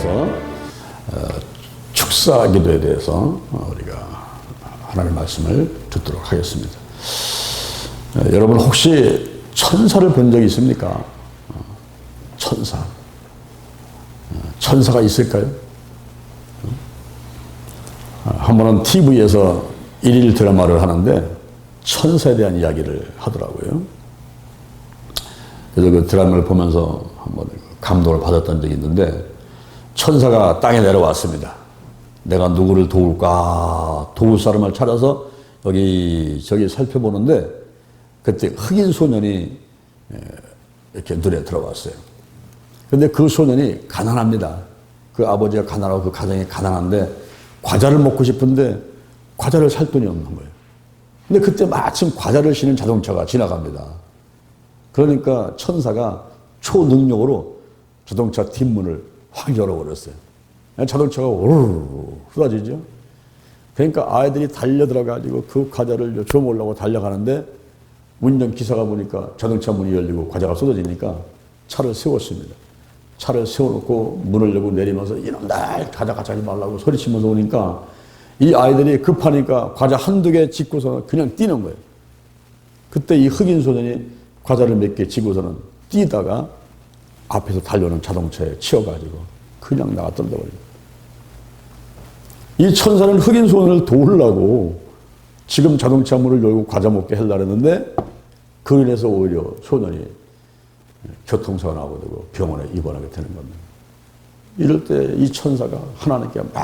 대해서 축사 기도에 대해서 우리가 하나님의 말씀을 듣도록 하겠습니다. 여러분 혹시 천사를 본 적이 있습니까? 천사가 있을까요? 한 번은 TV에서 일일 드라마를 하는데 천사에 대한 이야기를 하더라고요. 그래서 그 드라마를 보면서 한번 감동을 받았던 적이 있는데, 천사가 땅에 내려왔습니다. 내가 누구를 도울까? 도울 사람을 찾아서 저기 살펴보는데, 그때 흑인 소년이 이렇게 눈에 들어왔어요. 근데 그 소년이 가난합니다. 그 아버지가 가난하고 그 가정이 가난한데 과자를 먹고 싶은데 과자를 살 돈이 없는 거예요. 근데 그때 마침 과자를 싣는 자동차가 지나갑니다. 그러니까 천사가 초능력으로 자동차 뒷문을 확 열어버렸어요. 자동차가 오르르 쏟아지죠. 그러니까 아이들이 달려 들어가지고 그 과자를 주워먹으려고 달려가는데 운전기사가 보니까 자동차 문이 열리고 과자가 쏟아지니까 차를 세웠습니다. 차를 세워놓고 문을 열고 내리면서 이놈들 과자 가져가지 말라고 소리치면서 오니까 이 아이들이 급하니까 과자 한두 개 짚고서 그냥 뛰는 거예요. 그때 이 흑인 소년이 과자를 몇 개 짚고서는 뛰다가 앞에서 달려오는 자동차에 치여가지고 그냥 나가 떨어져버려요. 이 천사는 흑인 소년을 도우려고 지금 자동차 문을 열고 과자 먹게 하려고 했는데 그로 인해서 오히려 소년이 교통사고가 나고 되고 병원에 입원하게 되는 겁니다. 이럴 때 이 천사가 하나님께 막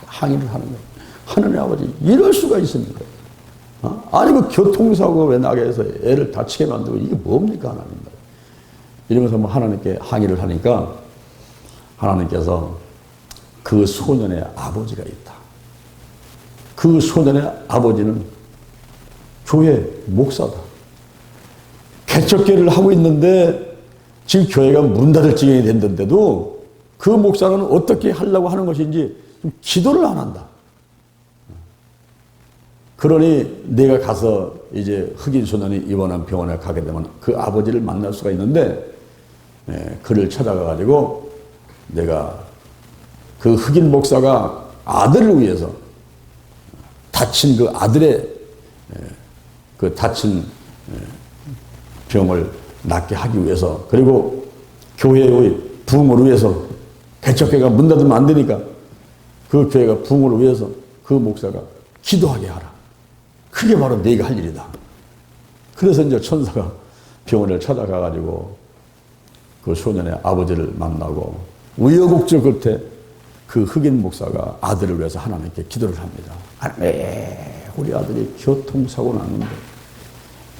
항의를 하는 거예요. 하나님 아버지, 이럴 수가 있습니까? 아니 그 교통사고가 왜 나게 해서 애를 다치게 만들고 이게 뭡니까 하나님? 이러면서 뭐 하나님께 항의를 하니까 하나님께서 그 소년의 아버지가 있다. 그 소년의 아버지는 교회 목사다. 개척교회를 하고 있는데 지금 교회가 문 닫을 지경이 됐는데도 그 목사는 어떻게 하려고 하는 것인지 좀 기도를 안 한다. 그러니 내가 가서 이제 흑인 소년이 입원한 병원에 가게 되면 그 아버지를 만날 수가 있는데, 그를 찾아가가지고 내가 그 흑인 목사가 아들을 위해서 다친 그 아들의 그 다친 병을 낫게 하기 위해서, 그리고 교회의 부흥을 위해서, 개척교회가 문 닫으면 안 되니까 그 교회가 부흥을 위해서 그 목사가 기도하게 하라. 그게 바로 네가 할 일이다. 그래서 이제 천사가 병원을 찾아가가지고 그 소년의 아버지를 만나고 우여곡절 끝에 그 흑인 목사가 아들을 위해서 하나님께 기도를 합니다. 우리 아들이 교통사고 났는데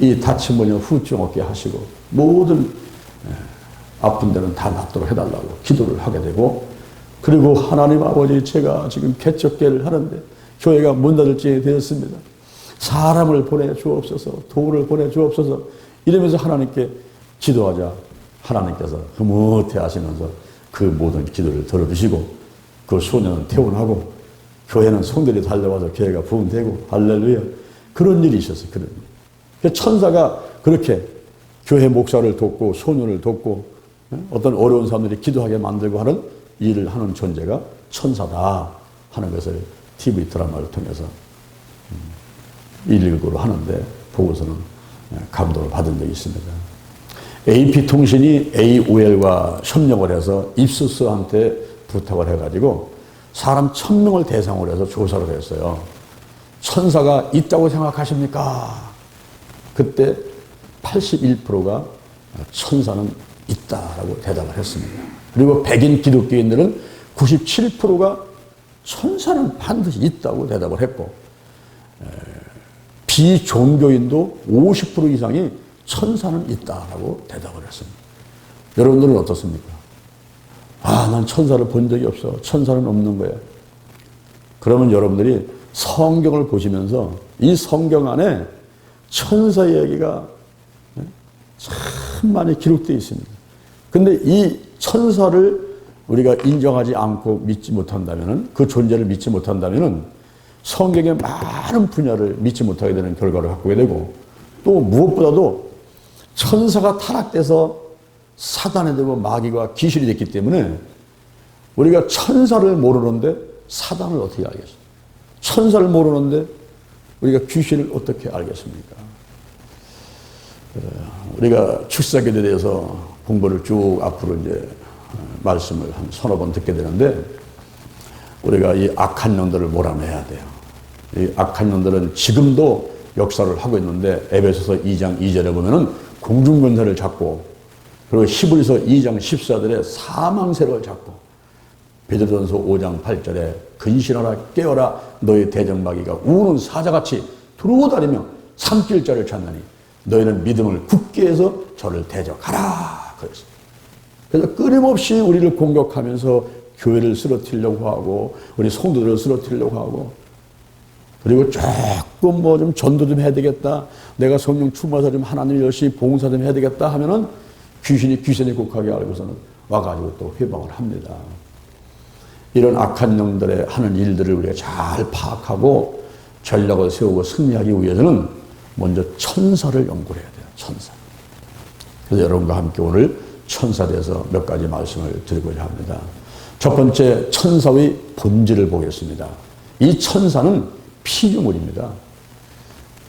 이 다친 분이 후유증 없게 하시고 모든 아픈 데는 다 낫도록 해달라고 기도를 하게 되고, 그리고 하나님 아버지, 제가 지금 개척교회를 하는데 교회가 문 닫을 지경이 되었습니다. 사람을 보내주옵소서, 도를 보내주옵소서 이러면서 하나님께 기도하자 하나님께서 흐뭇해 하시면서 그 모든 기도를 들어주시고 그 소년은 퇴원하고 교회는 성들이 달려와서 교회가 부흥되고 할렐루야. 그런 일이 있었어요. 그런 일. 천사가 그렇게 교회 목사를 돕고 소년을 돕고 어떤 어려운 사람들이 기도하게 만들고 하는 일을 하는 존재가 천사다 하는 것을 TV 드라마를 통해서 119로 하는데 보고서는 감동을 받은 적이 있습니다. AP통신이 AOL과 협력을 해서 입수스한테 부탁을 해가지고 사람 1000명을 대상으로 해서 조사를 했어요. 천사가 있다고 생각하십니까? 그때 81%가 천사는 있다라고 대답을 했습니다. 그리고 백인 기독교인들은 97%가 천사는 반드시 있다고 대답을 했고, 비종교인도 50% 이상이 천사는 있다라고 대답을 했습니다. 여러분들은 어떻습니까? 난 천사를 본 적이 없어. 천사는 없는 거야. 그러면 여러분들이 성경을 보시면서 이 성경 안에 천사 이야기가 참 많이 기록되어 있습니다. 근데 이 천사를 우리가 인정하지 않고 믿지 못한다면은, 그 존재를 믿지 못한다면은 성경의 많은 분야를 믿지 못하게 되는 결과를 갖게 되고, 또 무엇보다도 천사가 타락돼서 사단이 되고 마귀가 귀신이 됐기 때문에 우리가 천사를 모르는데 사단을 어떻게 알겠습니까? 천사를 모르는데 우리가 귀신을 어떻게 알겠습니까? 우리가 출사기에 대해서 공부를 쭉 앞으로 이제 말씀을 한 서너 번 듣게 되는데, 우리가 이 악한 영들을 몰아내야 돼요. 이 악한 영들은 지금도 역사를 하고 있는데, 에베소서 2장 2절에 보면은 공중권세를 잡고, 그리고 히브리서 2장 14절에 사망세력을 잡고, 베드로전서 5장 8절에 근신하라 깨어라 너희 대적마귀가 우는 사자같이 두루다니며 삼킬 자를 찾느니 너희는 믿음을 굳게 해서 저를 대적하라 그랬어요. 그래서 끊임없이 우리를 공격하면서 교회를 쓰러뜨리려고 하고 우리 성도들을 쓰러뜨리려고 하고, 그리고 조금 뭐 좀 전도 좀 해야 되겠다, 내가 성령 충만해서 좀 하나님 열심히 봉사 좀 해야 되겠다 하면은 귀신이 곡하게 알고서는 와가지고 또 회방을 합니다. 이런 악한 영들의 하는 일들을 우리가 잘 파악하고 전략을 세우고 승리하기 위해서는 먼저 천사를 연구를 해야 돼요. 천사. 그래서 여러분과 함께 오늘 천사에 대해서 몇 가지 말씀을 드리고자 합니다. 첫 번째, 천사의 본질을 보겠습니다. 이 천사는 피조물입니다.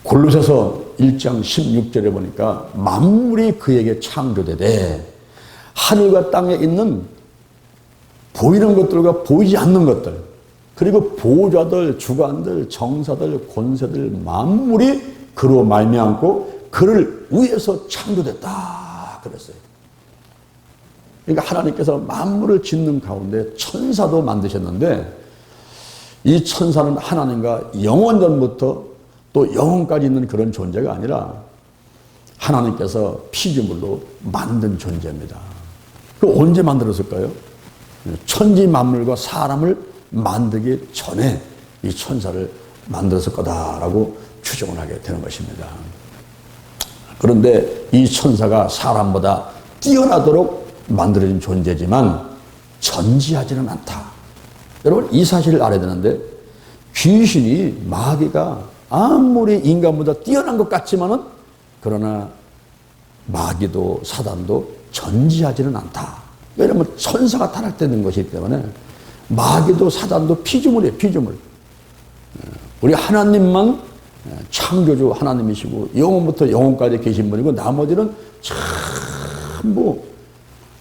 골로새서 1장 16절에 보니까 만물이 그에게 창조되되 하늘과 땅에 있는 보이는 것들과 보이지 않는 것들, 그리고 보좌들, 주관들, 정사들, 권세들 만물이 그로 말미암고 그를 위해서 창조됐다 그랬어요. 그러니까 하나님께서 만물을 짓는 가운데 천사도 만드셨는데, 이 천사는 하나님과 영원전부터 또 영원까지 있는 그런 존재가 아니라 하나님께서 피조물로 만든 존재입니다. 그 언제 만들었을까요? 천지 만물과 사람을 만들기 전에 이 천사를 만들었을 거다라고 추정을 하게 되는 것입니다. 그런데 이 천사가 사람보다 뛰어나도록 만들어진 존재지만 전지하지는 않다. 여러분, 이 사실을 알아야 되는데, 귀신이, 마귀가 아무리 인간보다 뛰어난 것 같지만은 그러나 마귀도 사단도 전지하지는 않다. 왜냐하면 천사가 타락되는 것이기 때문에 마귀도 사단도 피조물이에요. 피조물. 우리 하나님만 창조주 하나님이시고 영원부터 영원까지 계신 분이고, 나머지는 전부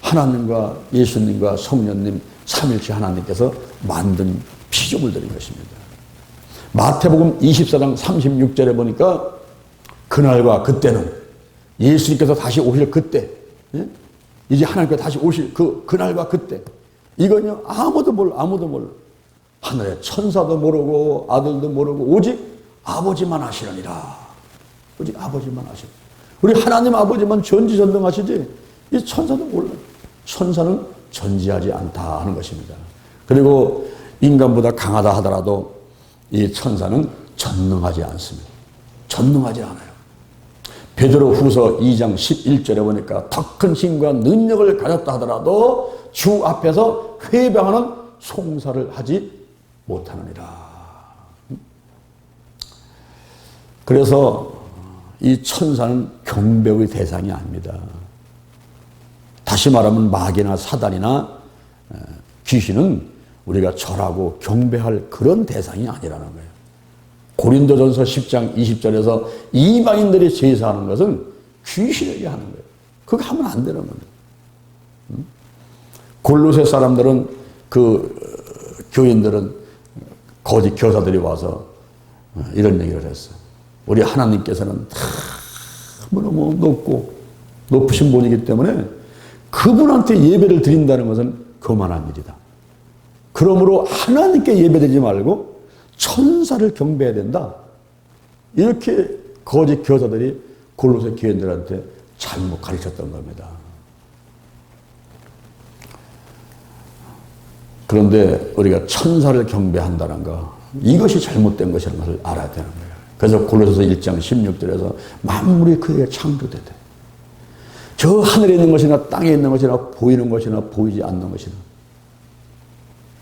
하나님과 예수님과 성령님 삼일체 하나님께서 만든 피조물들인 것입니다. 마태복음 24장 36절에 보니까 그날과 그때는, 예수님께서 다시 오실 그때, 이제 하나님께서 다시 오실 그날과 그때, 이건요 아무도 몰라. 하늘의 천사도 모르고 아들도 모르고 오직 아버지만 아시느니라. 오직 아버지만 아시는. 우리 하나님 아버지만 전지전능하시지 이 천사도 몰라요. 천사는 전지하지 않다 하는 것입니다. 그리고 인간보다 강하다 하더라도 이 천사는 전능하지 않습니다. 전능하지 않아요. 베드로 후서 2장 11절에 보니까 더 큰 힘과 능력을 가졌다 하더라도 주 앞에서 회방하는 송사를 하지 못하느니라. 그래서 이 천사는 경배의 대상이 아닙니다. 다시 말하면 마귀나 사단이나 귀신은 우리가 절하고 경배할 그런 대상이 아니라는 거예요. 고린도전서 10장 20절에서 이방인들이 제사하는 것은 귀신에게 하는 거예요. 그거 하면 안 되는 겁니다. 골로새 사람들은, 교인들은, 거짓 교사들이 와서 이런 얘기를 했어요. 우리 하나님께서는 너무 높고 높으신 분이기 때문에 그분한테 예배를 드린다는 것은 거만한 일이다. 그러므로 하나님께 예배드리지 말고 천사를 경배해야 된다. 이렇게 거짓 교사들이 골로새 교인들한테 잘못 가르쳤던 겁니다. 그런데 우리가 천사를 경배한다는 거, 이것이 잘못된 것이라는 것을 알아야 되는 거예요. 그래서 골로새서 1장 16절에서 만물이 그에게 창조되되, 저 하늘에 있는 것이나 땅에 있는 것이나 보이는 것이나 보이지 않는 것이나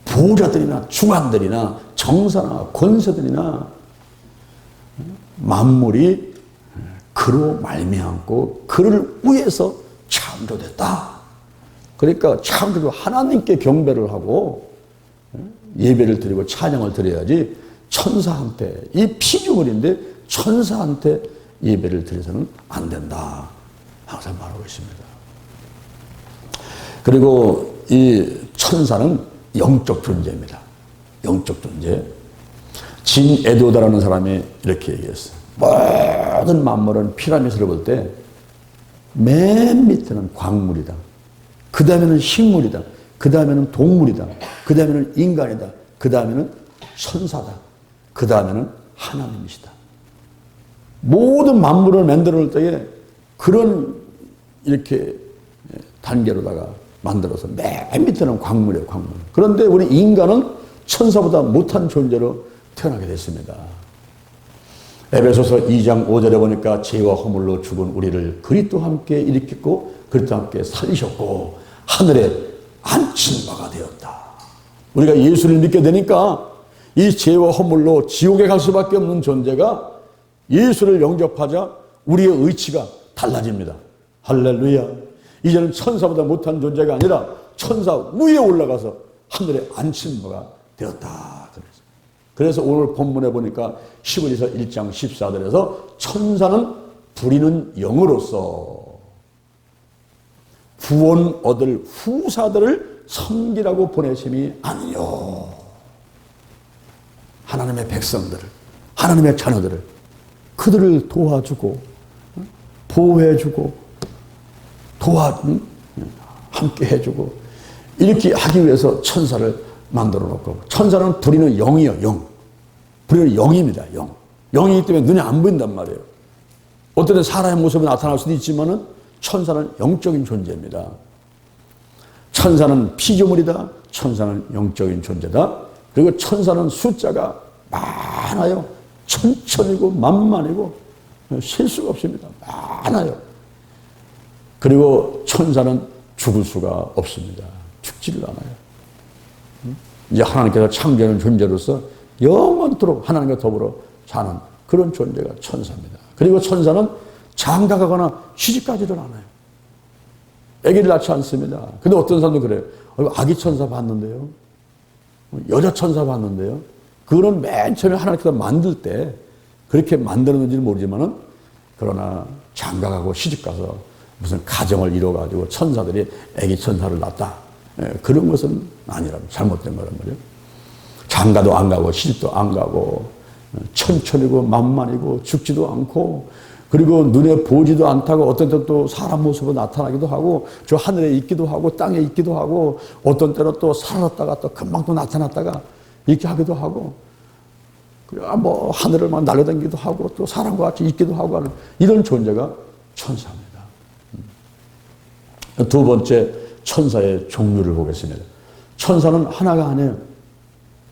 보좌들이나 주관들이나 정사나 권세들이나 만물이 그로 말미암고 그를 위해서 창조됐다. 그러니까 참 그리고 하나님께 경배를 하고 예배를 드리고 찬양을 드려야지 천사한테, 이 피조물인데 천사한테 예배를 드려서는 안 된다. 항상 말하고 있습니다. 그리고 이 천사는 영적 존재입니다. 영적 존재. 진 에도다라는 사람이 이렇게 얘기했어요. 모든 만물은 피라미드를 볼 때 맨 밑에는 광물이다. 그 다음에는 식물이다. 그 다음에는 동물이다. 그 다음에는 인간이다. 그 다음에는 천사다. 그 다음에는 하나님이시다. 모든 만물을 만들어 놓을 때에 그런 이렇게 단계로다가 만들어서 맨 밑에는 광물이에요, 광물. 그런데 우리 인간은 천사보다 못한 존재로 태어나게 됐습니다. 에베소서 2장 5절에 보니까 죄와 허물로 죽은 우리를 그리스도와 함께 일으키고 그리스도와 함께 살리셨고 하늘에 앉힌 바가 되었다. 우리가 예수를 믿게 되니까 이 죄와 허물로 지옥에 갈 수밖에 없는 존재가 예수를 영접하자 우리의 의치가 달라집니다. 할렐루야. 이제는 천사보다 못한 존재가 아니라 천사 위에 올라가서 하늘에 앉힌 바가 되었다. 그래서 오늘 본문에 보니까 히브리서 1장 14절에서 천사는 부리는 영으로서 구원 얻을 후사들을 섬기라고 보내심이 아니요. 하나님의 백성들을, 하나님의 자녀들을, 그들을 도와주고 보호해주고 함께 해주고 이렇게 하기 위해서 천사를 만들어 놓고, 천사는 부리는 영이요, 영. 부리는 영입니다, 영. 영이기 때문에 눈에 안 보인단 말이에요. 어떤 때 사람의 모습이 나타날 수도 있지만은 천사는 영적인 존재입니다. 천사는 피조물이다. 천사는 영적인 존재다. 그리고 천사는 숫자가 많아요. 천천이고 만만이고 셀 수가 없습니다. 많아요. 그리고 천사는 죽을 수가 없습니다. 죽지를 않아요. 이제 하나님께서 창조하는 존재로서 영원토록 하나님과 더불어 사는 그런 존재가 천사입니다. 그리고 천사는 장가가거나 시집가지를 않아요. 아기를 낳지 않습니다. 근데 어떤 사람도 그래요. 아기 천사 봤는데요. 여자 천사 봤는데요. 그거는 맨 처음에 하나님께서 만들 때 그렇게 만들었는지는 모르지만은, 그러나 장가가고 시집가서 무슨 가정을 이뤄가지고 천사들이 아기 천사를 낳았다. 그런 것은 아니라면 잘못된 거란 말이에요. 장가도 안 가고 시집도 안 가고 천천히고 만만이고 죽지도 않고, 그리고 눈에 보지도 않다고 어떤 때는 또 사람 모습으로 나타나기도 하고 저 하늘에 있기도 하고 땅에 있기도 하고 어떤 때는 또 사라졌다가 또 금방 또 나타났다가 이렇게 하기도 하고, 뭐 하늘을 막 날아다니기도 하고 또 사람과 같이 있기도 하고 하는 이런 존재가 천사입니다. 두 번째, 천사의 종류를 보겠습니다. 천사는 하나가 아니에요.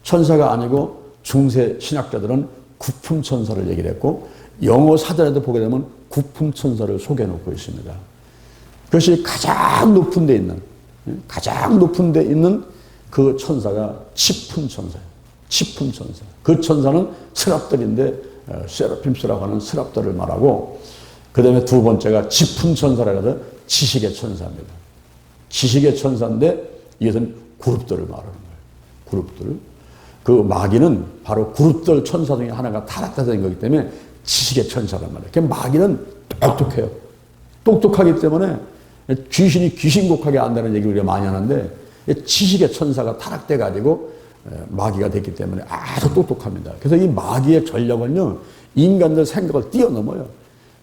천사가 아니고 중세 신학자들은 구품천사를 얘기를 했고, 영어 사전에도 보게 되면 구품천사를 소개해 놓고 있습니다. 그것이 가장 높은 데 있는 그 천사가 치품천사예요. 치품천사. 그 천사는 스랍들인데 세라핌스라고 하는 스랍들을 말하고, 그 다음에 두 번째가 지품천사라고 해서 지식의 천사입니다. 지식의 천사인데 이것은 그룹들을 말하는 거예요. 그룹들. 그 마귀는 바로 그룹들 천사 중에 하나가 타락해서 된 거기 때문에 지식의 천사란 말이에요. 그 마귀는 똑똑해요. 똑똑하기 때문에 귀신이 귀신곡하게 한다는 얘기를 우리가 많이 하는데, 지식의 천사가 타락돼 가지고 마귀가 됐기 때문에 아주 똑똑합니다. 그래서 이 마귀의 전력은요, 인간들 생각을 뛰어넘어요.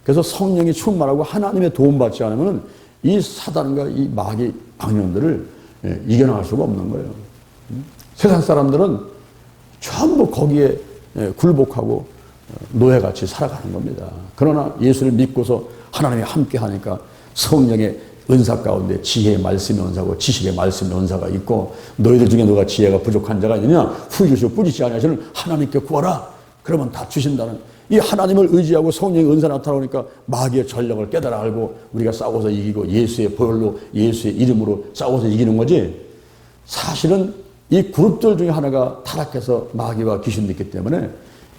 그래서 성령이 충만하고 하나님의 도움받지 않으면 이 사단과 이 마귀 악령들을 이겨나갈 수가 없는 거예요. 세상 사람들은 전부 거기에 굴복하고 노예같이 살아가는 겁니다. 그러나 예수를 믿고서 하나님이 함께 하니까 성령의 은사 가운데 지혜의 말씀의 은사고 지식의 말씀의 은사가 있고, 너희들 중에 누가 지혜가 부족한 자가 있느냐? 후히 주시고 꾸짖지 아니하시는 하나님께 구하라. 그러면 다 주신다는, 이 하나님을 의지하고 성령의 은사 나타나니까 마귀의 전력을 깨달아 알고 우리가 싸워서 이기고 예수의 보혈로 예수의 이름으로 싸워서 이기는 거지. 사실은 이 그룹들 중에 하나가 타락해서 마귀와 귀신도 있기 때문에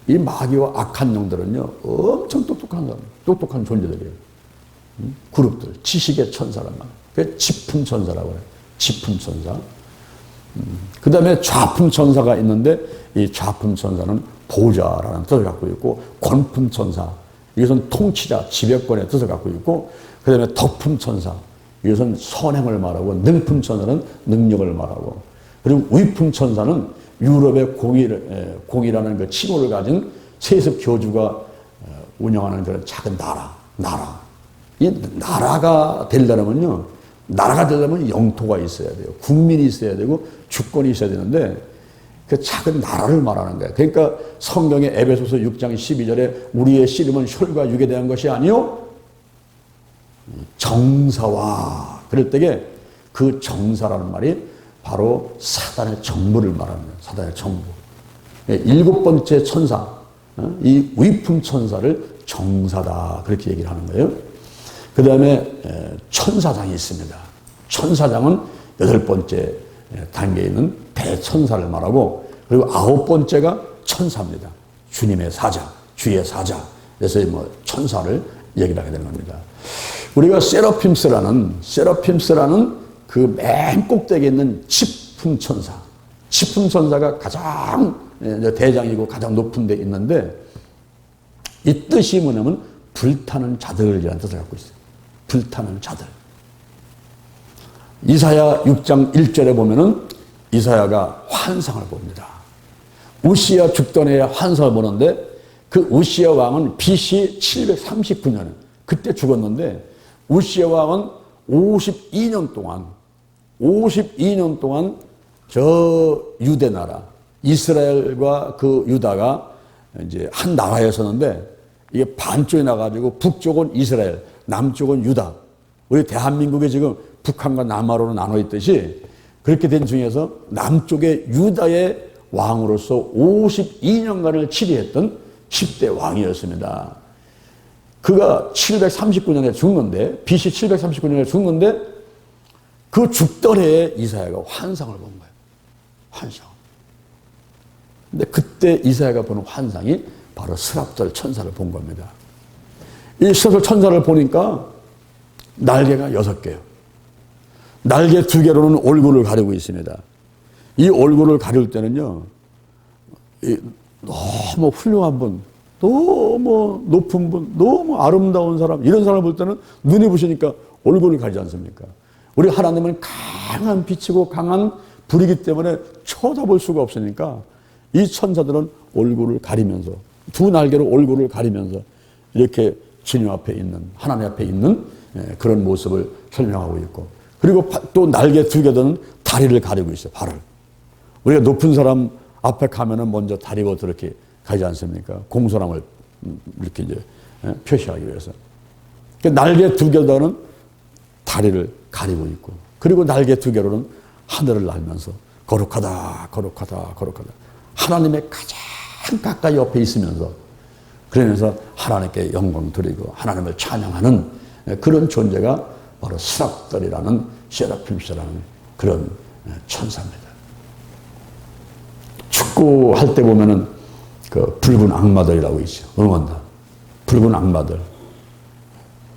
이 마귀와 악한 영들은요 엄청 똑똑한 존재들이에요. 그룹들, 지식의 천사란 말이에요. 그 지품 천사라고 해요. 지품 천사. 그 다음에 좌품 천사가 있는데 이 좌품 천사는 보좌라는 뜻을 갖고 있고, 권품 천사, 이것은 통치자, 지배권의 뜻을 갖고 있고, 그 다음에 덕품 천사, 이것은 선행을 말하고, 능품 천사는 능력을 말하고, 그리고 위품 천사는 유럽의 공이라는 그 칭호를 가진 세습 교주가 운영하는 그런 작은 나라. 이 나라가 되려면요, 나라가 되려면 영토가 있어야 돼요. 국민이 있어야 되고, 주권이 있어야 되는데, 그 작은 나라를 말하는 거예요. 그러니까 성경의 에베소서 6장 12절에 우리의 씨름은 혈과 육에 대한 것이 아니요, 정사와. 그럴 때에 그 정사라는 말이 바로 사단의 정부를 말하는 거예요. 사단의 정부. 7번째 천사, 이 위품 천사를 정사다, 그렇게 얘기를 하는 거예요. 그 다음에 천사장이 있습니다. 천사장은 8번째 단계에 있는 대천사를 말하고, 그리고 9번째가 천사입니다. 주님의 사자, 주의 사자. 그래서 뭐 천사를 얘기를 하게 되는 겁니다. 우리가 세라핌스라는 그 맨 꼭대기에 있는 지품 천사. 지품 천사가 가장 대장이고 가장 높은 데 있는데, 이 뜻이 뭐냐면 불타는 자들이라는 뜻을 갖고 있어요. 불타는 자들. 이사야 6장 1절에 보면은 이사야가 환상을 봅니다. 우시야 죽던 해에 환상을 보는데, 그 우시야 왕은 BC 739년 그때 죽었는데, 우시야 왕은 52년 동안 저 유대 나라 이스라엘과 그 유다가 이제 한 나라였었는데, 이게 반쪽이 나가지고 북쪽은 이스라엘, 남쪽은 유다. 우리 대한민국이 지금 북한과 남하로 나눠 있듯이 그렇게 된 중에서 남쪽의 유다의 왕으로서 52년간을 치리했던 10대 왕이었습니다. 그가 739년에 죽는데, BC 739년에 죽는데, 그 죽던 해에 이사야가 환상을 본 거예요. 환상. 근데 그때 이사야가 보는 환상이 바로 스랍들 천사를 본 겁니다. 이 스랍들 천사를 보니까 날개가 6개요. 날개 2개로는 얼굴을 가리고 있습니다. 이 얼굴을 가릴 때는요, 너무 훌륭한 분, 너무 높은 분, 너무 아름다운 사람, 이런 사람을 볼 때는 눈이 부시니까 얼굴을 가리지 않습니까? 우리 하나님은 강한 빛이고 강한 불이기 때문에 쳐다볼 수가 없으니까 이 천사들은 얼굴을 가리면서, 2 날개로 얼굴을 가리면서 이렇게 주님 앞에 있는, 하나님 앞에 있는 그런 모습을 설명하고 있고, 그리고 또 날개 2개들은 다리를 가리고 있어요. 발을. 우리가 높은 사람 앞에 가면은 먼저 다리부터 이렇게 가지 않습니까? 공손함을 이렇게 이제 표시하기 위해서. 날개 2개들은 다리를 가리고 있고, 그리고 날개 2개로는 하늘을 날면서 거룩하다, 거룩하다, 거룩하다. 하나님의 가장 가까이 옆에 있으면서, 그러면서 하나님께 영광 드리고 하나님을 찬양하는 그런 존재가 바로 스랍들이라는 세라핌스라는 그런 천사입니다. 축구할 때 보면은 그 붉은 악마들이라고 있죠. 응원단. 붉은 악마들.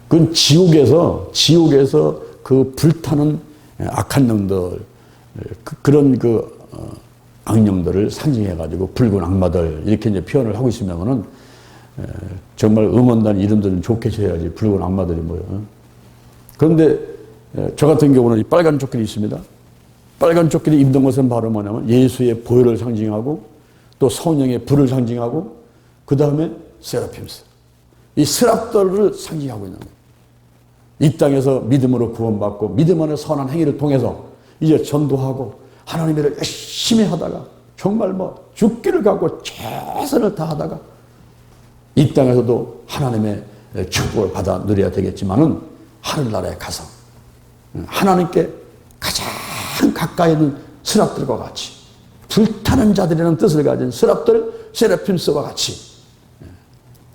그건 지옥에서 그 불타는 악한 영들, 그런 악령들을 상징해가지고 붉은 악마들, 이렇게 이제 표현을 하고 있으면은 정말 응원단 이름들은 좋게 지어야지 붉은 악마들이 뭐예요. 그런데 저 같은 경우는 이 빨간 조끼리 있습니다. 빨간 조끼리 입는 것은 바로 뭐냐면 예수의 보혈을 상징하고, 또 성령의 불을 상징하고, 그 다음에 세라핌스. 이 스랍들을 상징하고 있는 거예요. 이 땅에서 믿음으로 구원받고 믿음 안에 선한 행위를 통해서 이제 전도하고 하나님의 일을 열심히 하다가 정말 뭐 죽기를 갖고 최선을 다하다가 이 땅에서도 하나님의 축복을 받아 누려야 되겠지만은 하늘나라에 가서 하나님께 가장 가까이 있는 스랍들과 같이, 불타는 자들이라는 뜻을 가진 스랍들, 세라핌스와 같이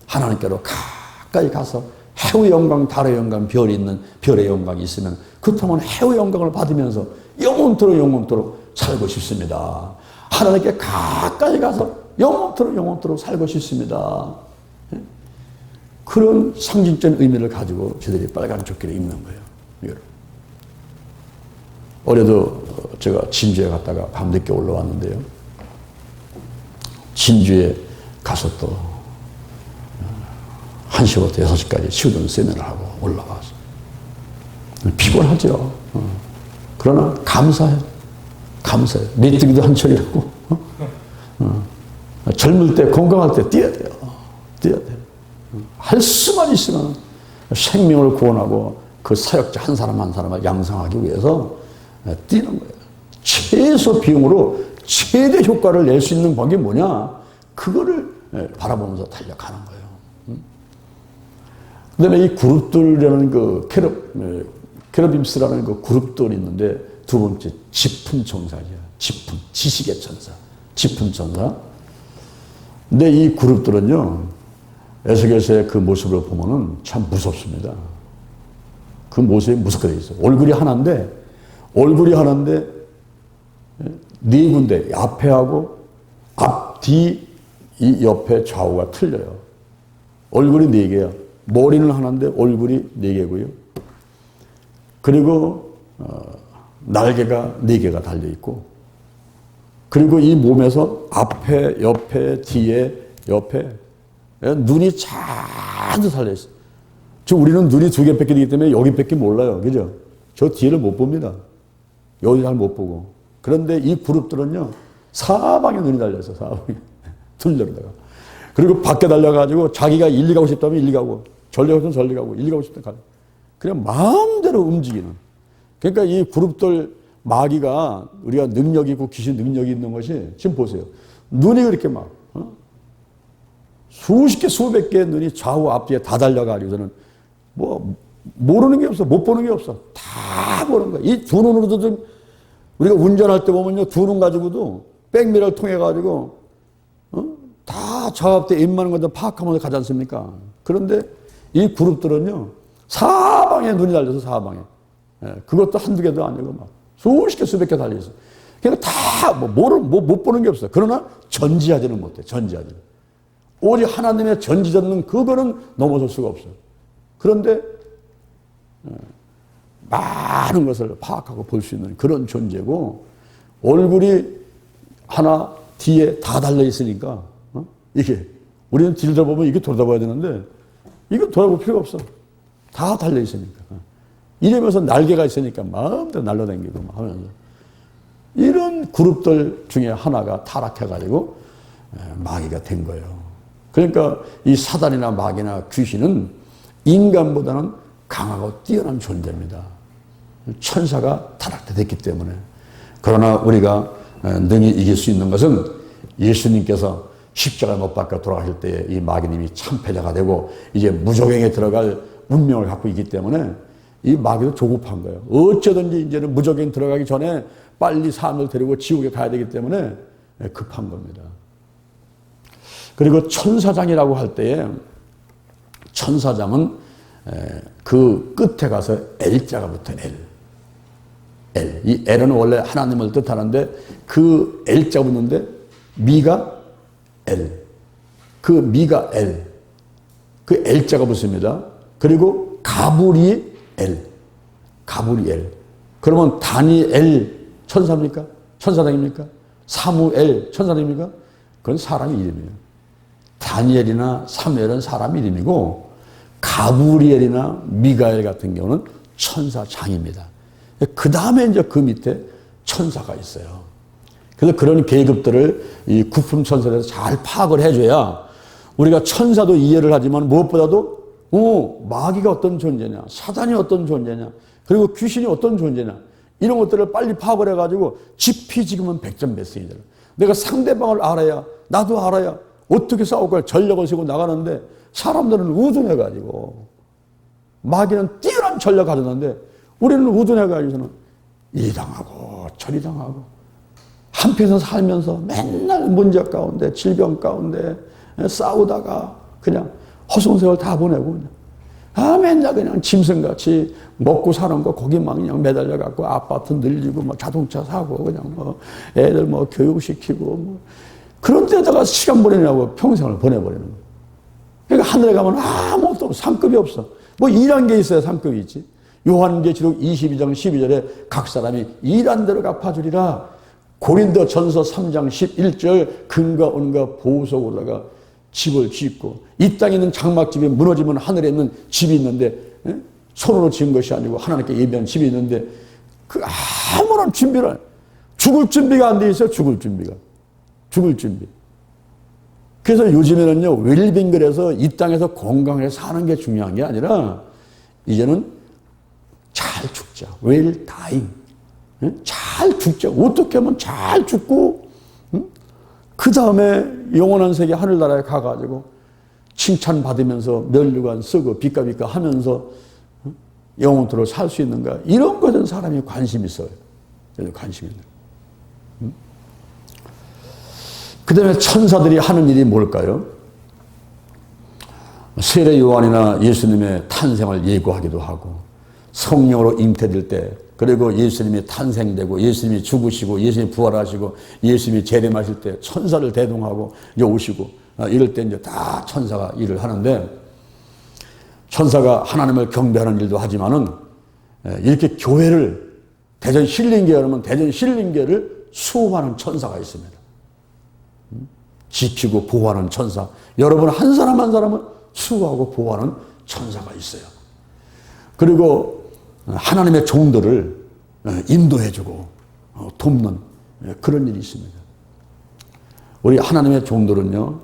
하나님께로 가까이 가서 해의 영광, 달의 영광, 별이 있는 별의 영광이 있으면 그렇다면 해의 영광을 받으면서 영원토록 살고 싶습니다. 하나님께 가까이 가서 영원토록 살고 싶습니다. 그런 상징적인 의미를 가지고 저들이 빨간 조끼를 입는 거예요. 올해도 제가 진주에 갔다가 밤늦게 올라왔는데요. 진주에 가서 또 1시부터 6시까지 치유등 세미나를 하고 올라와서 피곤하죠. 그러나 감사해요. 메뚜기도 한철이라고. 젊을 때 건강할 때 뛰어야 돼요. 할 수만 있으면 생명을 구원하고 그 사역자 한 사람 한 사람을 양성하기 위해서 뛰는 거예요. 최소 비용으로 최대 효과를 낼 수 있는 방법이 뭐냐? 그거를 바라보면서 달려가는 거예요. 그 다음에 이 그룹들이라는 그 케러빔스라는 그 그룹들이 있는데 두 번째 지품천사죠. 지식의 천사. 지품천사. 근데 이 그룹들은요, 에스겔서의 그 모습을 보면은 참 무섭습니다. 그 모습이 무섭게 되어 있어요. 얼굴이 하나인데 네 군데, 앞에하고 앞, 뒤, 이 옆에 좌우가 틀려요. 얼굴이 4개야. 머리는 하나인데 얼굴이 4개고요. 그리고 날개가 4개가 달려있고, 그리고 이 몸에서 앞에, 옆에, 뒤에, 옆에 눈이 잔뜩 달려있어요. 우리는 눈이 2개밖에 되기 때문에 여기밖에 몰라요. 그죠? 저 뒤를 못 봅니다. 여기 잘 못 보고. 그런데 이 그룹들은요, 사방에 눈이 달려있어요. 사방에. 둘러다가. 그리고 밖에 달려가지고 자기가 일리 가고 싶다면 일리 가고, 절리 가고 싶으면 절리 가고, 일리 가고 싶다면 가고. 그냥 마음대로 움직이는. 그러니까 이 그룹들 마귀가 우리가 능력이 있고 귀신 능력이 있는 것이 지금 보세요. 눈이 그렇게 막 수십 개 수백 개의 눈이 좌우 앞뒤에 다 달려가지고서는 뭐 모르는 게 없어. 못 보는 게 없어. 다 보는 거야. 이 두 눈으로도 좀 우리가 운전할 때 보면요, 두 눈 가지고도 백미러를 통해 가지고 다 좌우 앞뒤에 웬만한 것들 파악하면서 가지 않습니까? 그런데 이 그룹들은요, 사방에 눈이 달려서 사방에. 그것도 한두 개도 아니고 막 수십 개 수백 개 달려있어. 그러니까 다 못 보는 게 없어. 그러나 전지하지는 못해. 전지하지는. 오직 하나님의 전지전능 그거는 넘어설 수가 없어. 그런데 많은 것을 파악하고 볼 수 있는 그런 존재고, 얼굴이 하나 뒤에 다 달려있으니까 이게 우리는 뒤를 돌아보면 이게 돌아봐야 되는데 이거 돌아볼 필요가 없어. 다 달려있으니까. 이러면서 날개가 있으니까 마음대로 날아다니고 하면서 이런 그룹들 중에 하나가 타락해가지고 마귀가 된 거예요. 그러니까 이 사단이나 마귀나 귀신은 인간보다는 강하고 뛰어난 존재입니다. 천사가 타락됐기 때문에. 그러나 우리가 능히 이길 수 있는 것은 예수님께서 십자가 못 박혀 돌아가실 때에 이 마귀님이 참패자가 되고 이제 무적행에 들어갈 운명을 갖고 있기 때문에 이 마귀도 조급한 거예요. 어쩌든지 이제는 무적행 들어가기 전에 빨리 사람을 데리고 지옥에 가야 되기 때문에 급한 겁니다. 그리고 천사장이라고 할 때에 천사장은 그 끝에 가서 L자가 붙어요. L. 이 L은 원래 하나님을 뜻하는데 그 L자 붙는데 미가 L. 그 미가 L. 그 L자가 붙습니다. 그리고 가브리 L. 가브리 L. 그러면 다니엘 천사입니까? 천사장입니까? 사무엘 천사입니까? 그건 사람 이름이에요. 다니엘이나 사무엘은 사람 이름이고 가브리엘이나 미가엘 같은 경우는 천사장입니다. 그 다음에 이제 그 밑에 천사가 있어요. 그래서 그런 계급들을 이 구품 천사에서 잘 파악을 해줘야 우리가 천사도 이해를 하지만 무엇보다도 마귀가 어떤 존재냐, 사단이 어떤 존재냐, 그리고 귀신이 어떤 존재냐, 이런 것들을 빨리 파악을 해가지고 지피 지금은 백전백승이잖아. 내가 상대방을 알아야, 나도 알아야 어떻게 싸울까 전력을 세우고 나가는데 사람들은 우둔해가지고 마귀는 뛰어난 전략을 가졌는데 우리는 우둔해가지고서는 이리 당하고 저리 당하고 한편에서 살면서 맨날 문제 가운데 질병 가운데 싸우다가 그냥 허송세월 다 보내고 그냥 맨날 그냥 짐승같이 먹고 사는 거 거기만 그냥 매달려 갖고 아파트 늘리고 뭐 자동차 사고 그냥 뭐 애들 뭐 교육시키고 뭐 그런 데다가 시간 보내냐고 평생을 보내버리는 거예요. 그러니까 하늘에 가면 아무것도 없어. 상급이 없어. 뭐 일한 게 있어야 상급이 있지. 요한계시록 22장 12절에 각 사람이 일한 대로 갚아주리라. 고린도 전서 3장 11절 금과 은과 보석으로다가 집을 짓고 이 땅에 있는 장막집이 무너지면 하늘에 있는 집이 있는데 손으로 지은 것이 아니고 하나님께 예비한 집이 있는데 그 아무런 준비를 죽을 준비가 안 돼 있어요. 죽을 준비가. 죽을 준비. 그래서 요즘에는요 웰빙글에서 이 땅에서 건강하게 사는 게 중요한 게 아니라 이제는 잘 죽자. 웰 다잉. 잘 죽자. 어떻게 하면 잘 죽고 그 다음에 영원한 세계 하늘나라에 가가지고 칭찬받으면서 면류관 쓰고 비까비까 하면서 영원토록 살 수 있는가. 이런 것은 사람이 관심이 있어요. 관심이 있는. 그 다음에 천사들이 하는 일이 뭘까요? 세례 요한이나 예수님의 탄생을 예고하기도 하고 성령으로 잉태될 때 그리고 예수님이 탄생되고 예수님이 죽으시고 예수님이 부활하시고 예수님이 재림하실 때 천사를 대동하고 이제 오시고 이럴 때 이제 다 천사가 일을 하는데 천사가 하나님을 경배하는 일도 하지만은 이렇게 교회를 대전 신림교회 하면 대전 신림교회를 수호하는 천사가 있습니다. 지키고 보호하는 천사. 여러분 한 사람 한 사람은 수호하고 보호하는 천사가 있어요. 그리고 하나님의 종들을 인도해주고 돕는 그런 일이 있습니다. 우리 하나님의 종들은요,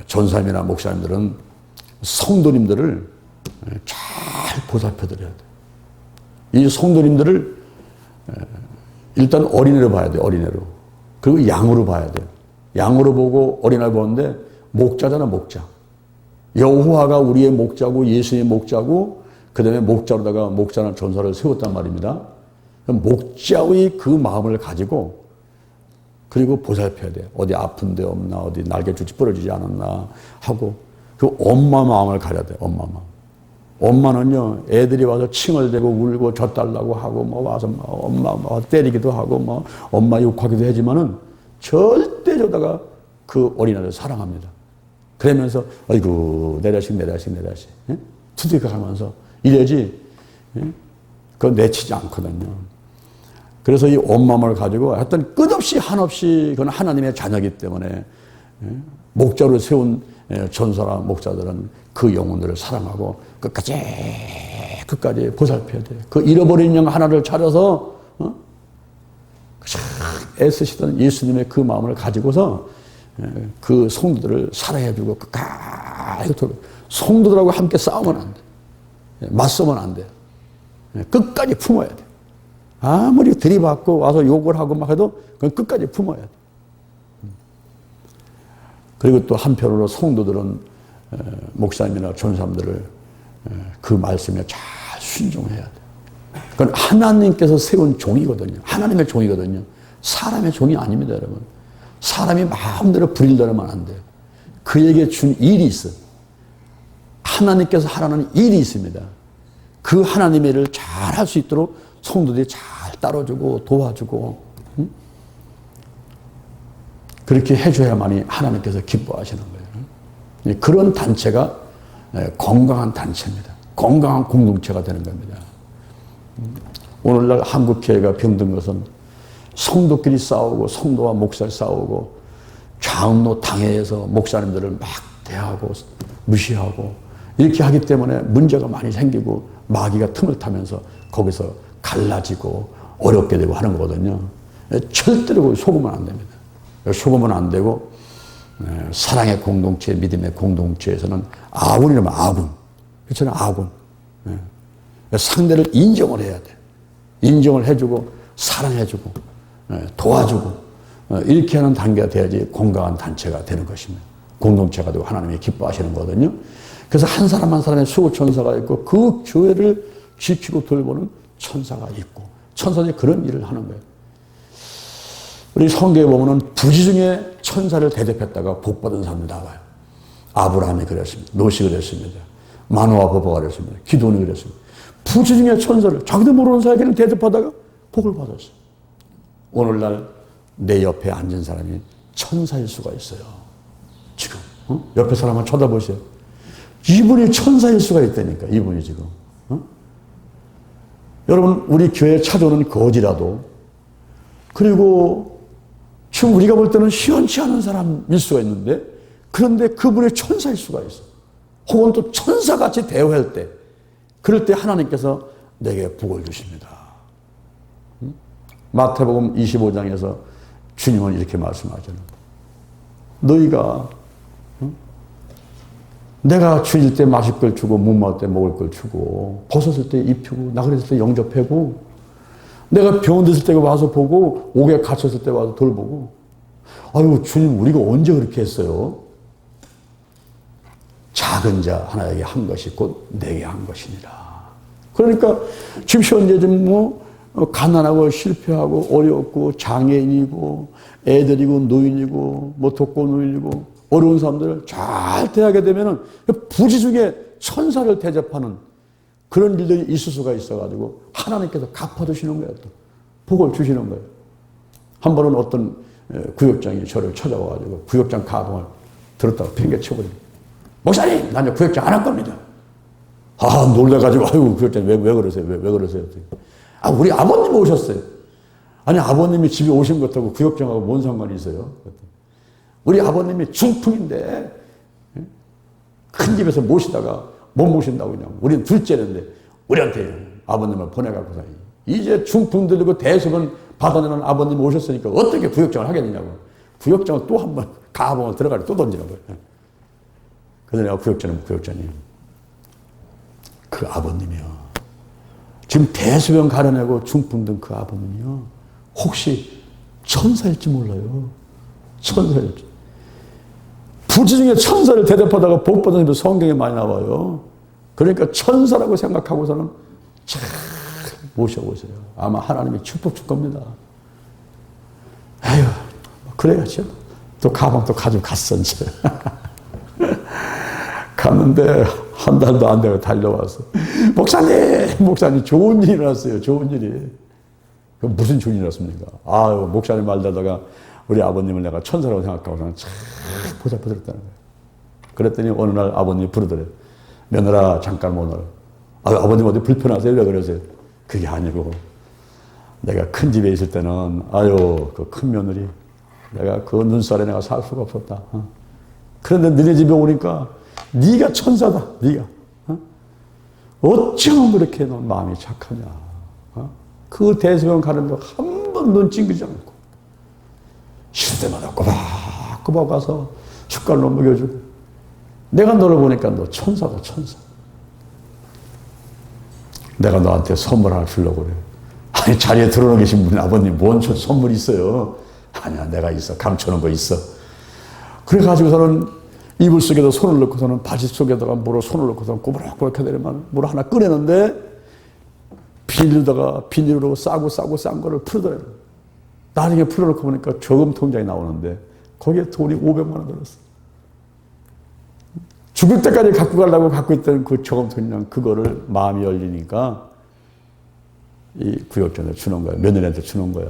전사님이나 목사님들은 성도님들을 잘 보살펴드려야 돼요. 이 성도님들을 일단 어린애로 봐야 돼요. 어린애로. 그리고 양으로 봐야 돼요. 양으로 보고 어린애를 보는데 목자잖아, 목자. 여호와가 우리의 목자고 예수의 목자고 그 다음에 목자로다가 목자나 전사를 세웠단 말입니다. 목자의 그 마음을 가지고 그리고 보살펴야 돼요. 어디 아픈 데 없나, 어디 날개줄이 부러지지 않았나 하고 그 엄마 마음을 가져야 돼요. 엄마 마음. 엄마는요, 애들이 와서 칭얼대고 울고 젖달라고 하고 뭐 와서 엄마 때리기도 하고 뭐 엄마 욕하기도 하지만은 절대 저다가 그 어린아이를 사랑합니다. 그러면서 아이고 내 자식 내 자식 내 자식 투덜거리면서 이래야지 그거 내치지 않거든요. 그래서 이 엄마를 가지고 하여튼 끝없이 한없이 그건 하나님의 자녀이기 때문에 목자로 세운 전사나 목자들은 그 영혼들을 사랑하고 끝까지 보살펴야 돼요. 그 잃어버린 영 하나를 찾아서 애쓰시던 예수님의 그 마음을 가지고서 그 성도들을 사랑해주고 끝까지 성도들하고 함께 싸우면 안 돼. 맞서면 안 돼요. 끝까지 품어야 돼. 아무리 들이받고 와서 욕을 하고 막 해도 그건 끝까지 품어야 돼. 그리고 또 한편으로 성도들은 목사님이나 전사님들을 그 말씀에 잘 순종해야 돼. 그건 하나님께서 세운 종이거든요. 하나님의 종이거든요. 사람의 종이 아닙니다, 여러분. 사람이 마음대로 부릴려면 안 돼요. 그에게 준 일이 있어요. 하나님께서 하라는 일이 있습니다. 그 하나님의 일을 잘 할 수 있도록 성도들이 잘 따라주고 도와주고 그렇게 해줘야만이 하나님께서 기뻐하시는 거예요. 그런 단체가 건강한 단체입니다. 건강한 공동체가 되는 겁니다. 오늘날 한국교회가 병든 것은 성도끼리 싸우고 성도와 목사를 싸우고 장로 당회에서 목사님들을 막 대하고 무시하고 이렇게 하기 때문에 문제가 많이 생기고 마귀가 틈을 타면서 거기서 갈라지고 어렵게 되고 하는 거거든요. 절대로 속으면 안 됩니다. 속으면 안 되고 사랑의 공동체, 믿음의 공동체에서는 아군이라면 아군. 그렇잖아요. 아군. 상대를 인정을 해야 돼. 인정을 해주고 사랑해주고 도와주고 이렇게 하는 단계가 돼야지 건강한 단체가 되는 것입니다. 공동체가 되고 하나님이 기뻐하시는 거거든요. 그래서 한 사람 한 사람의 수호 천사가 있고 그 교회를 지키고 돌보는 천사가 있고 천사들이 그런 일을 하는 거예요. 우리 성경에 보면은 부지 중에 천사를 대접했다가 복받은 사람이 나와요. 아브라함이 그랬습니다. 노시 그랬습니다. 마노아 버버가 그랬습니다. 기도원이 그랬습니다. 부지 중에 천사를 자기도 모르는 사람에게는 대접하다가 복을 받았어요. 오늘날 내 옆에 앉은 사람이 천사일 수가 있어요. 지금 옆에 사람을 쳐다보세요. 이분이 천사일 수가 있다니까, 이분이 지금. 어? 여러분, 우리 교회에 찾아오는 거지라도, 그리고 지금 우리가 볼 때는 시원치 않은 사람일 수가 있는데, 그런데 그분이 천사일 수가 있어. 혹은 또 천사같이 대우할 때, 그럴 때 하나님께서 내게 복을 주십니다. 마태복음 25장에서 주님은 이렇게 말씀하잖아요. 너희가 내가 줄일 때 마실 걸 주고 목마를 때 먹을 걸 주고 벗었을 때 입히고 나그랬을 때 영접하고 내가 병원 됐을 때 와서 보고 옥에 갇혔을 때 와서 돌보고 아유 주님 우리가 언제 그렇게 했어요? 작은 자 하나에게 한 것이 곧 내게 한 것이니라. 그러니까 지금 현재 좀 가난하고 실패하고 어렵고 장애인이고 애들이고 노인이고 독거노인이고 어려운 사람들을 잘 대하게 되면은 부지 중에 천사를 대접하는 그런 일들이 있을 수가 있어가지고 하나님께서 갚아주시는 거예요. 또 복을 주시는 거예요. 한 번은 어떤 구역장이 저를 찾아와가지고 구역장 가방을 들었다가 팽개쳐버립니다. 목사님, 난 이제 구역장 안 할 겁니다. 아, 놀래가지고, 아유, 구역장 왜 그러세요? 왜 그러세요? 아, 우리 아버님 오셨어요. 아니, 아버님이 집에 오신 것하고 구역장하고 뭔 상관이 있어요? 우리 아버님이 중풍인데, 큰 집에서 모시다가 못 모신다고 그냥. 우리는 둘째인데, 우리한테 아버님을 보내갖고서, 이제 중풍 들리고 대수분 받아내는 아버님 오셨으니까 어떻게 구역장을 하겠느냐고. 구역장을 또 한 번 가방을 들어가서 또 던지는 거예요. 그래서 내가 구역장이 그 아버님이요. 지금 대수병 가려내고 중풍 든 그 아버님이요. 혹시 천사일지 몰라요. 천사일지. 부지 중에 천사를 대접하다가 복 받은 일 성경에 많이 나와요. 그러니까 천사라고 생각하고서는 잘 모셔보세요. 아마 하나님이 축복 줄 겁니다. 아유, 그래야죠. 또 가방 또 가지고 갔어, 이제. 갔는데 한 달도 안 되고 달려와서 목사님 좋은 일이 났어요. 좋은 일이. 무슨 좋은 일이 났습니까? 아유 목사님 말다가 우리 아버님을 내가 천사라고 생각하고서는 참 보살펴드렸다는 거예요. 그랬더니 어느 날 아버님이 부르더래요. 며느라 잠깐 오너라. 아유 아버님 어디 불편하세요? 왜 그러세요? 그게 아니고 내가 큰 집에 있을 때는 아유 그 큰 며느리 내가 그 눈살에 내가 살 수가 없었다. 그런데 너네 집에 오니까 네가 천사다. 네가. 어쩌면 그렇게 넌 마음이 착하냐. 그 대수병 가는데 한 번 눈 찡그지 않고 쉴 때마다 꼬박꼬박 가서 숟갈로 먹여주고 내가 너를 보니까 너 천사다 천사. 내가 너한테 선물 하나 주려고 그래. 아니 자리에 들어놓은 계신 분 아버님 뭔 선물이 있어요. 아니야 내가 있어. 감춰놓은 거 있어. 그래가지고서는 이불 속에다 손을 넣고서는 바지 속에다가 물을 손을 넣고서는 꼬부락꼬부락 해대려면 물을 하나 꺼내는데 비닐로 싸고 싼 거를 풀더래요. 나중에 풀어놓고 보니까 저금 통장이 나오는데 거기에 돈이 500만 원 들었어. 죽을 때까지 갖고 가려고 갖고 있던 그 저금 통장 그거를 마음이 열리니까 이 구역장에 주는 거야. 며느리한테 주는 거야.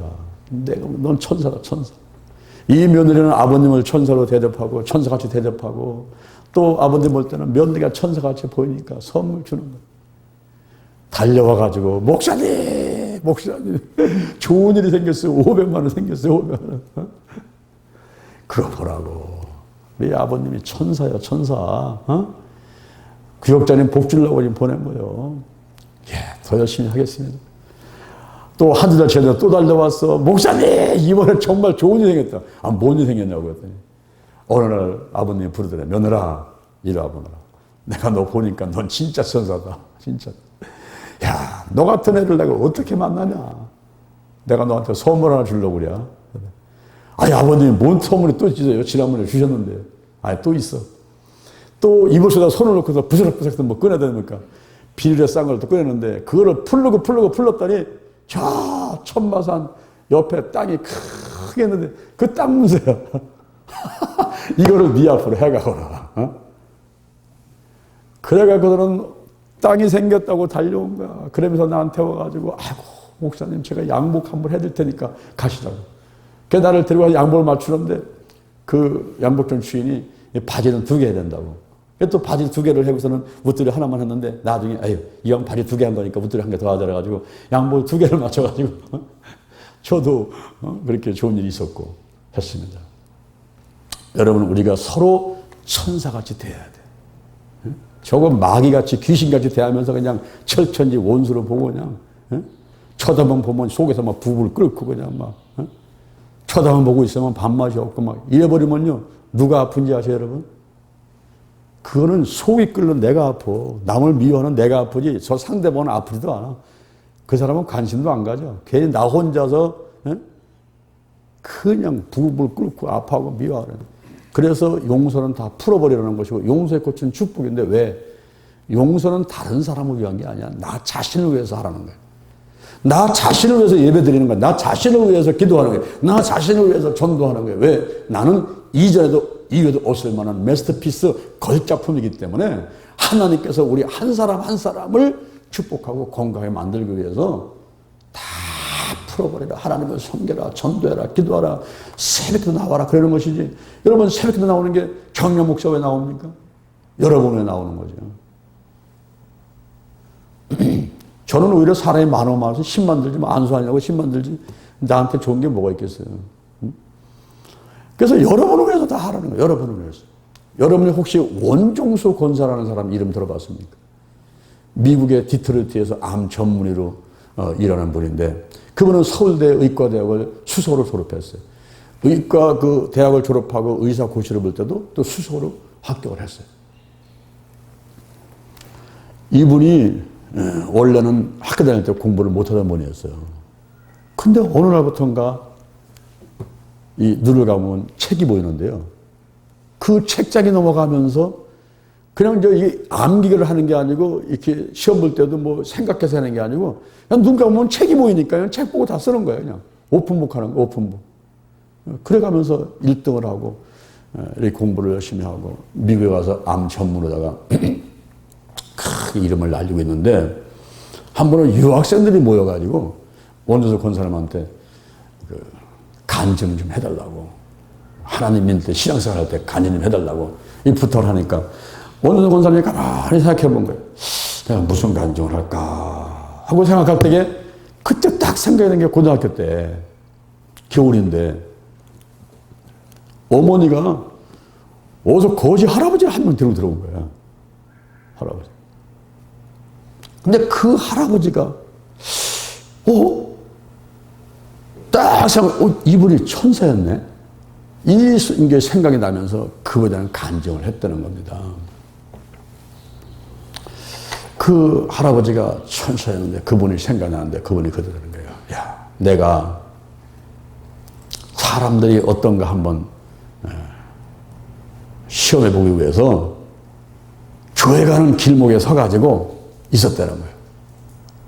넌 천사다 천사. 이 며느리는 아버님을 천사로 대접하고 천사같이 대접하고 또 아버님 볼 때는 며느리가 천사같이 보이니까 선물 주는 거예요. 달려와가지고 목사님 좋은 일이 생겼어요. 500만 원 생겼어요. 500만 원. 그거 보라고. 우리 아버님이 천사야 천사. 구역장님 복 주려고 지금 보낸 거예요. 예, 더 열심히 하겠습니다. 또 한두 달 지나서 또 달려왔어. 목사님 이번에 정말 좋은 일이 생겼다. 아, 뭔 일이 생겼냐고 했더니 어느 날 아버님이 부르더래. 며느라 이리 와보느라. 내가 너 보니까 넌 진짜 천사다. 진짜. 야, 너 같은 애를 내가 어떻게 만나냐. 내가 너한테 선물 하나 주려고 그래. 아니 아버님이 뭔 선물이 또 있어요. 지난번에 주셨는데. 아니 또 있어. 또 이불 속에다 손을 넣고서 부스럭부스럭 뭐 꺼내야 됩니까? 비닐에 싼 걸 또 꺼내는데 그거를 풀렀더니 저 천마산 옆에 땅이 크게 있는데 그 땅 문서야. 이거를 네 앞으로 해가거라. 그래가지고는 땅이 생겼다고 달려온 거야. 그러면서 나한테 와가지고 아이고 목사님 제가 양복 한번 해드릴 테니까 가시라고. 그 나를 데리고 양복을 맞추는데 그 양복점 주인이 바지는 2개 해야 된다고. 또 바지 2개를 해고서는 웃들이 하나만 했는데 나중에 에휴 이 형 바지 2개 한 거니까 웃들이 1개 더 하자 그래가지고 양복 2개를 맞춰가지고 저도 그렇게 좋은 일이 있었고 했습니다. 여러분 우리가 서로 천사같이 대해야 돼. 저거 마귀같이 귀신같이 대하면서 그냥 철천지 원수로 보고 그냥 쳐다만 보면 속에서 막 부부를 끓고 그냥 막 쳐다만 보고 있으면 밥맛이 없고 막 이래버리면요 누가 아픈지 아세요 여러분? 그거는 속이 끓는 내가 아파. 남을 미워하는 내가 아프지 저 상대방은 아프지도 않아. 그 사람은 관심도 안 가져. 괜히 나 혼자서 그냥 부부를 끓고 아파하고 미워하는. 그래서 용서는 다 풀어버리라는 것이고 용서의 꽃은 축복인데 왜? 용서는 다른 사람을 위한 게 아니야. 나 자신을 위해서 하라는 거야. 나 자신을 위해서 예배드리는 거야. 나 자신을 위해서 기도하는 거야. 나 자신을 위해서 전도하는 거야. 왜? 나는 이전에도 이외에도 없을 만한 마스터피스 걸작품이기 때문에 하나님께서 우리 한 사람 한 사람을 축복하고 건강하게 만들기 위해서 다 풀어버리라. 하나님을 섬겨라. 전도해라. 기도하라. 새벽에도 나와라. 그러는 것이지. 여러분 새벽에도 나오는 게 경영 목사 왜 나옵니까? 여러분 왜 나오는 거죠. 저는 오히려 사람이 많아서 10만 들지 안수하냐고 10만 들지 나한테 좋은 게 뭐가 있겠어요. 그래서 여러분을 위해서 다 하라는 거예요. 여러분을 위해서. 여러분이 혹시 원종수 권사라는 사람 이름 들어봤습니까? 미국의 디트로이트에서 암 전문의로 일하는 분인데 그분은 서울대 의과대학을 수석으로 졸업했어요. 의과 그 대학을 졸업하고 의사 고시를 볼 때도 또 수석으로 합격을 했어요. 이분이 원래는 학교 다닐 때 공부를 못하던 분이었어요. 근데 어느 날부터인가 이 눈을 감으면 책이 보이는데요. 그 책장이 넘어가면서 그냥 이 암기를 하는 게 아니고 이렇게 시험 볼 때도 뭐 생각해서 하는 게 아니고 그냥 눈 감으면 책이 보이니까요. 책 보고 다 쓰는 거예요. 그냥 오픈북 하는 거, 오픈북. 그래 가면서 1등을 하고 이렇게 공부를 열심히 하고 미국에 가서 암 전문으로다가 큰 이름을 날리고 있는데 한 번은 유학생들이 모여가지고 원조석 권사님한테 간증 좀 해달라고 하나님 믿을 때 신앙생활 할 때 간증 좀 해달라고 이 부탁을 하니까 원조석 권사님이 가만히 생각해 본 거예요. 내가 무슨 간증을 할까 하고 생각할 때에 그때 딱 생각이 난 게 고등학교 때 겨울인데 어머니가 어디서 거지 할아버지를 한 명 데리고 들어온 거야. 할아버지. 근데 그 할아버지가 딱 생각, 이분이 천사였네. 이게 생각이 나면서 그거에 대한 간증을 했다는 겁니다. 그 할아버지가 천사였는데 그분이 생각나는데 그분이 그러는 거예요. 야, 내가 사람들이 어떤가 한번 시험해 보기 위해서 교회 가는 길목에 서가지고 있었다는 거예요.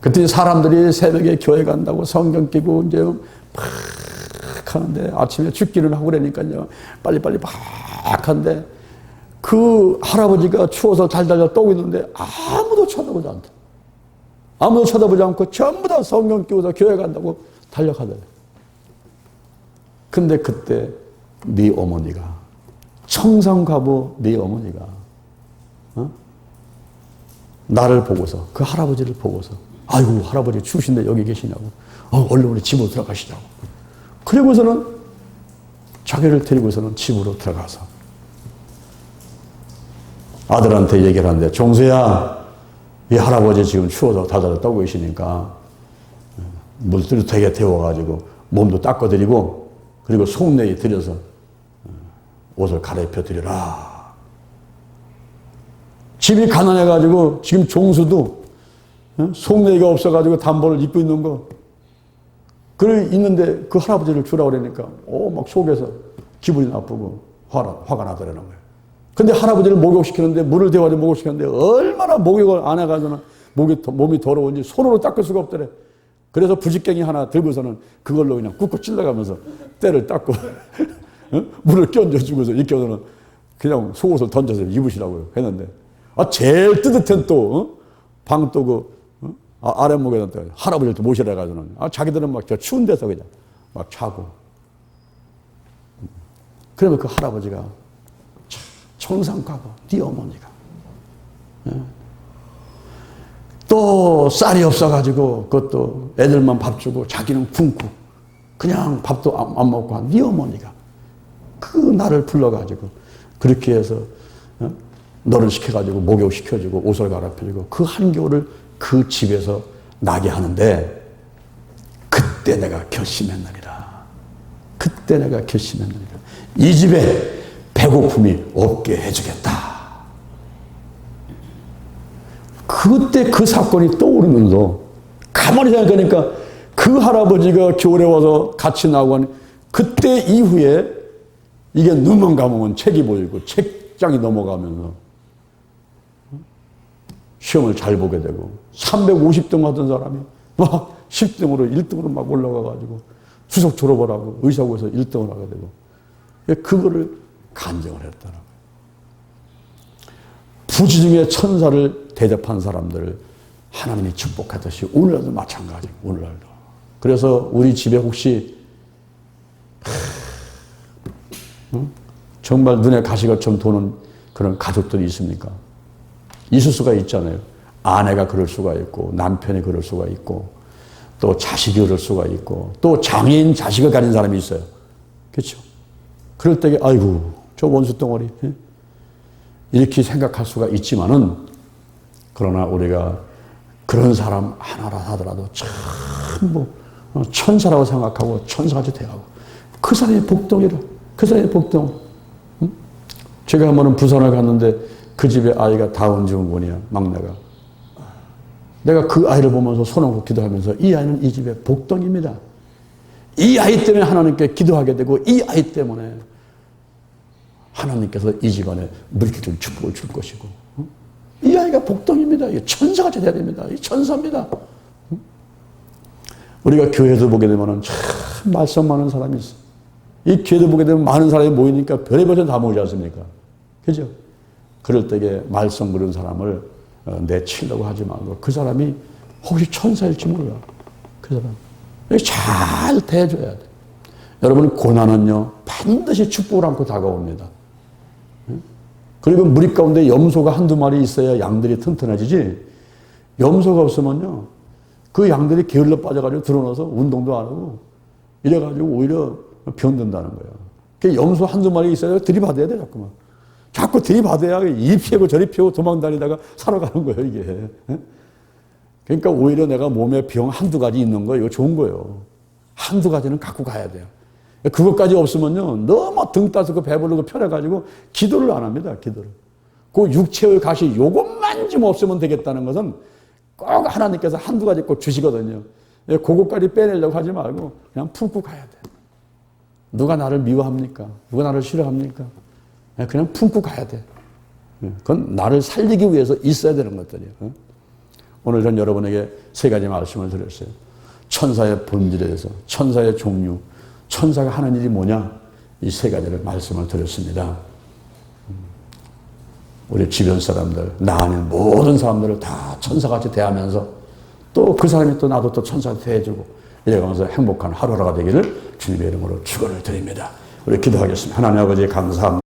그때 사람들이 새벽에 교회 간다고 성경 끼고 이제 막 하는데 아침에 죽기를 하고 그러니까요. 빨리빨리 막 하는데 그 할아버지가 추워서 달달달 떠고 있는데 아무도 쳐다보지 않다. 아무도 쳐다보지 않고 전부 다 성경 끼고서 교회 간다고 달려가더래. 근데 그때 네 어머니가 청산가부 네 어머니가 나를 보고서 그 할아버지를 보고서 아이고 할아버지 추우신데 여기 계시냐고 얼른 우리 집으로 들어가시자고 그리고서는 자기를 데리고서는 집으로 들어가서 아들한테 얘기를 하는데 종수야 이 할아버지 지금 추워서 다들 떠고 계시니까 물들을 되게 데워가지고 몸도 닦아드리고 그리고 속내에 들여서 옷을 갈아입혀 드려라. 집이 가난해가지고 지금 종수도 속내가 없어가지고 담보를 입고 있는 거 그래 있는데 그 할아버지를 주라고 그러니까 막 속에서 기분이 나쁘고 화가 나더라는 거예요. 근데 할아버지를 목욕시키는데 물을 데워가지고 목욕시키는데 얼마나 목욕을 안 해가지고는 몸이 더러운지 손으로 닦을 수가 없더래. 그래서 부직갱이 하나 들고서는 그걸로 그냥 꾹꾹 찔러가면서 때를 닦고 물을 끼얹어주고서 이렇게서는 그냥 속옷을 던져서 입으시라고 했는데 제일 뜨뜻한 또 방 또 아랫목에다 할아버지를 또 모시라 해가지고는 자기들은 막 저 추운 데서 그냥 막 자고 그러면 그 할아버지가 청산가고 네 어머니가 또 쌀이 없어가지고 그것도 애들만 밥 주고 자기는 굶고 그냥 밥도 안 먹고 한 네 어머니가 그 나를 불러가지고 그렇게 해서 너를 시켜가지고 목욕시켜주고 옷을 갈아펴주고 그 한겨울을 그 집에서 나게 하는데 그때 내가 결심했느니라. 그때 내가 결심했느니라. 이 집에 배고픔이 없게 해주겠다. 그때 그 사건이 떠오르면서 가만히 생각하니까 그 할아버지가 겨울에 와서 같이 나오고 그때 이후에 이게 눈만 감으면 책이 보이고 책장이 넘어가면서 시험을 잘 보게 되고 350등 하던 사람이 막 10등으로 1등으로 막 올라가가지고 수석 졸업을 하고 의사고에서 1등을 하게 되고 그거를 간증을 했더라고요. 부지 중에 천사를 대접한 사람들을 하나님이 축복하듯이 오늘날도 마찬가지고 오늘날도. 그래서 우리 집에 혹시 정말 눈에 가시처럼 도는 그런 가족들이 있습니까? 있을 수가 있잖아요. 아내가 그럴 수가 있고 남편이 그럴 수가 있고 또 자식이 그럴 수가 있고 또 장애인 자식을 가진 사람이 있어요. 그렇죠? 그럴 때에 아이고 저 원수 덩어리 이렇게 생각할 수가 있지만은 그러나 우리가 그런 사람 하나라 하더라도 전부 천사라고 생각하고 천사같이 대하고 그 사람의 복덩이라 그 사람의 복덩. 제가 한 번은 부산을 갔는데 그 집에 아이가 다운 증후군이야 막내가. 내가 그 아이를 보면서 손 얹고 기도하면서 이 아이는 이 집의 복덩입니다. 이 아이 때문에 하나님께 기도하게 되고 이 아이 때문에 하나님께서 이 집안에 물질적 축복을 줄 것이고 이 아이가 복덩입니다. 천사같이 돼야 됩니다. 이 천사입니다. 우리가 교회에서 보게 되면 참 말씀 많은 사람이 있어. 이 교회도 보게 되면 많은 사람이 모이니까 별의별 다 모이지 않습니까? 그죠? 그럴 때에 말씀 그런 사람을 내치려고 하지 말고 그 사람이 혹시 천사일지 몰라. 그 사람. 잘 대해줘야 돼. 여러분 고난은요 반드시 축복을 안고 다가옵니다. 그리고 무리 가운데 염소가 한두 마리 있어야 양들이 튼튼해지지 염소가 없으면요 그 양들이 게을러 빠져가지고 드러나서 운동도 안 하고 이래가지고 오히려 병든다는 거예요. 그 염소 한두 마리 있어야 들이받아야 돼 자꾸만. 자꾸 들이받아야 이 피하고 저리 피하고 도망다니다가 살아가는 거예요 이게. 그러니까 오히려 내가 몸에 병 한두 가지 있는 거 이거 좋은 거예요. 한두 가지는 갖고 가야 돼요. 그것까지 없으면요 너무 등 따스고 배부르고 편해가지고 기도를 안 합니다. 기도를. 그 육체의 가시 요것만 좀 없으면 되겠다는 것은 꼭 하나님께서 한두 가지 꼭 주시거든요. 그것까지 빼내려고 하지 말고 그냥 품고 가야 돼. 누가 나를 미워합니까? 누가 나를 싫어합니까? 그냥 품고 가야 돼. 그건 나를 살리기 위해서 있어야 되는 것들이에요. 오늘 전 여러분에게 세 가지 말씀을 드렸어요. 천사의 본질에 대해서, 천사의 종류, 천사가 하는 일이 뭐냐? 이 세 가지를 말씀을 드렸습니다. 우리 주변 사람들, 나 아닌 모든 사람들을 다 천사같이 대하면서 또 그 사람이 또 나도 또 천사같이 대해주고 이래가면서 행복한 하루하루가 되기를 주님의 이름으로 축원을 드립니다. 우리 기도하겠습니다. 하나님 아버지 감사합니다.